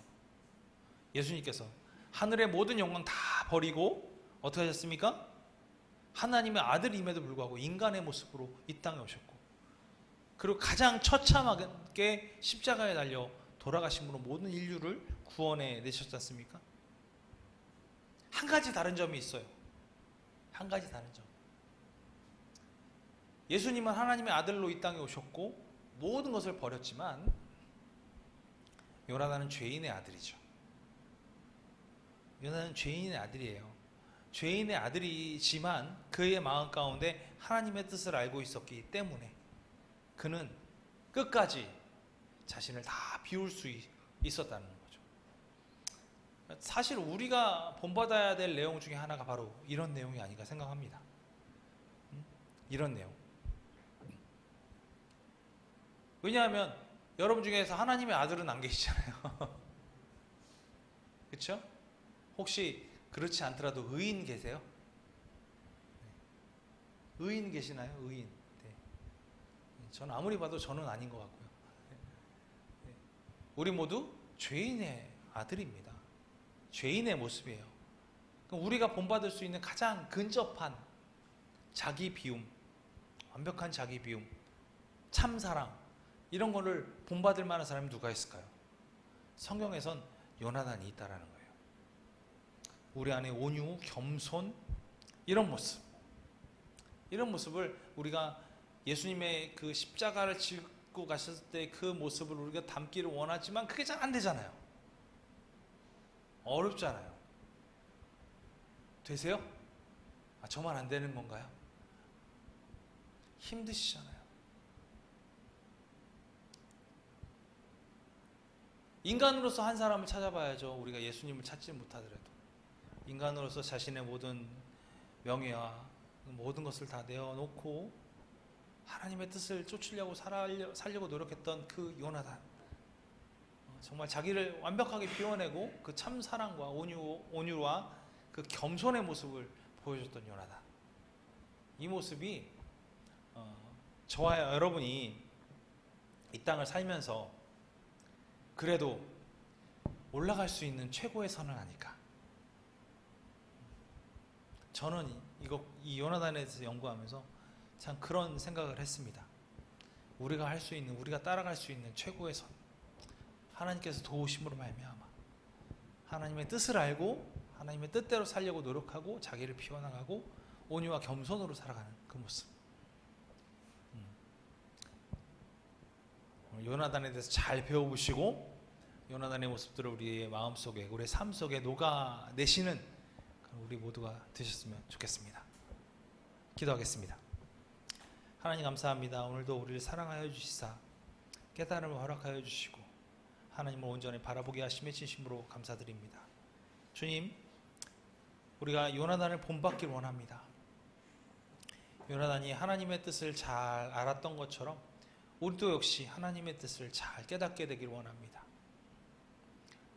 예수님께서 하늘의 모든 영광 다 버리고 어떻게 하셨습니까? 하나님의 아들임에도 불구하고 인간의 모습으로 이 땅에 오셨고 그리고 가장 처참하게 십자가에 달려 돌아가심으로 모든 인류를 구원해 내셨지 않습니까? 한 가지 다른 점이 있어요. 한 가지 다른 점. 예수님은 하나님의 아들로 이 땅에 오셨고 모든 것을 버렸지만 요나단은 죄인의 아들이죠. 요나단은 죄인의 아들이에요. 죄인의 아들이지만 그의 마음 가운데 하나님의 뜻을 알고 있었기 때문에 그는 끝까지 자신을 다 비울 수 있었다는 거죠. 사실 우리가 본받아야 될 내용 중에 하나가 바로 이런 내용이 아닌가 생각합니다. 이런 내용. 왜냐하면 여러분 중에서 하나님의 아들은 안 계시잖아요. 그렇죠? 혹시 그렇지 않더라도 의인 계세요? 의인 계시나요? 의인. 네. 저는 아무리 봐도 저는 아닌 것 같고요. 네. 우리 모두 죄인의 아들입니다. 죄인의 모습이에요. 우리가 본받을 수 있는 가장 근접한 자기 비움, 완벽한 자기 비움, 참사랑 이런 거를 본받을 만한 사람이 누가 있을까요? 성경에선 요나단이 있다라는 거예요. 우리 안에 온유, 겸손 이런 모습, 이런 모습을 우리가 예수님의 그 십자가를 짚고 가셨을 때 그 모습을 우리가 담기를 원하지만 그게 잘 안 되잖아요. 어렵잖아요. 되세요? 아, 저만 안 되는 건가요? 힘드시잖아요. 인간으로서 한 사람을 찾아봐야죠. 우리가 예수님을 찾지 못하더라도 인간으로서 자신의 모든 명예와 모든 것을 다 내어놓고 하나님의 뜻을 쫓으려고 살려고 노력했던 그 요나단, 정말 자기를 완벽하게 비워내고 그 참 사랑과 온유와 그 겸손의 모습을 보여줬던 요나단. 이 모습이 저와 여러분이 이 땅을 살면서 그래도 올라갈 수 있는 최고의 선은 아닐까. 저는 이 요나단에 대해서 연구하면서 참 그런 생각을 했습니다. 우리가 할 수 있는, 우리가 따라갈 수 있는 최고의 선, 하나님께서 도우심으로 말미암아 하나님의 뜻을 알고 하나님의 뜻대로 살려고 노력하고 자기를 비워나가고 온유와 겸손으로 살아가는 그 모습. 요나단에 대해서 잘 배워보시고 요나단의 모습들을 우리의 마음속에, 우리의 삶 속에 녹아내시는 우리 모두가 되셨으면 좋겠습니다. 기도하겠습니다. 하나님 감사합니다. 오늘도 우리를 사랑하여 주시사 깨달음을 허락하여 주시고 하나님을 온전히 바라보게 하심의 진심으로 감사드립니다. 주님, 우리가 요나단을 본받길 원합니다. 요나단이 하나님의 뜻을 잘 알았던 것처럼 우리도 역시 하나님의 뜻을 잘 깨닫게 되길 원합니다.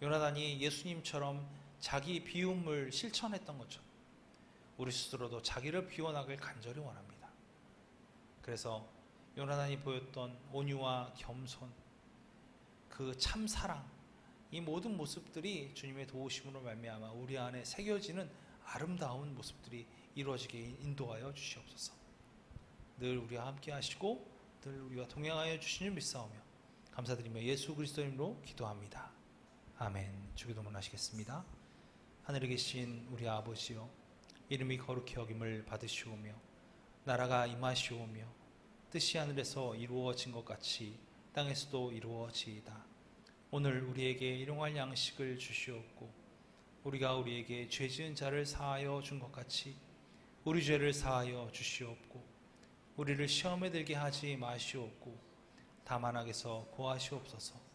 요나단이 예수님처럼 자기 비움을 실천했던 것처럼 우리 스스로도 자기를 비워나길 간절히 원합니다. 그래서 요나단이 보였던 온유와 겸손, 그 참사랑, 이 모든 모습들이 주님의 도우심으로 말미암아 우리 안에 새겨지는 아름다운 모습들이 이루어지게 인도하여 주시옵소서. 늘 우리와 함께 하시고 늘 우리와 동행하여 주시는 믿사오며 감사드리며 예수 그리스도 이름으로 기도합니다. 아멘. 주기도문 하시겠습니다. 하늘에 계신 우리 아버지여, 이름이 거룩히 여김을 받으시오며 나라가 임하시오며 뜻이 하늘에서 이루어진 것 같이 땅에서도 이루어지이다. 오늘 우리에게 일용할 양식을 주시옵고 우리가 우리에게 죄 지은 자를 사하여 준 것 같이 우리 죄를 사하여 주시옵고 우리를 시험에 들게 하지 마시옵고 다만 악에서 구하시옵소서.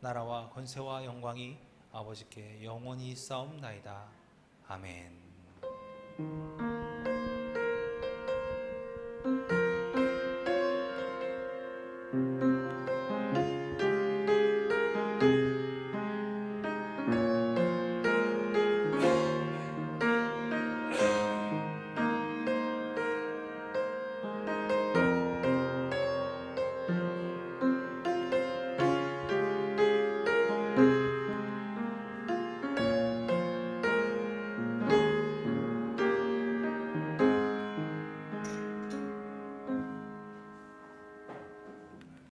나라와 권세와 영광이 아버지께 영원히 있사옵나이다. 아멘.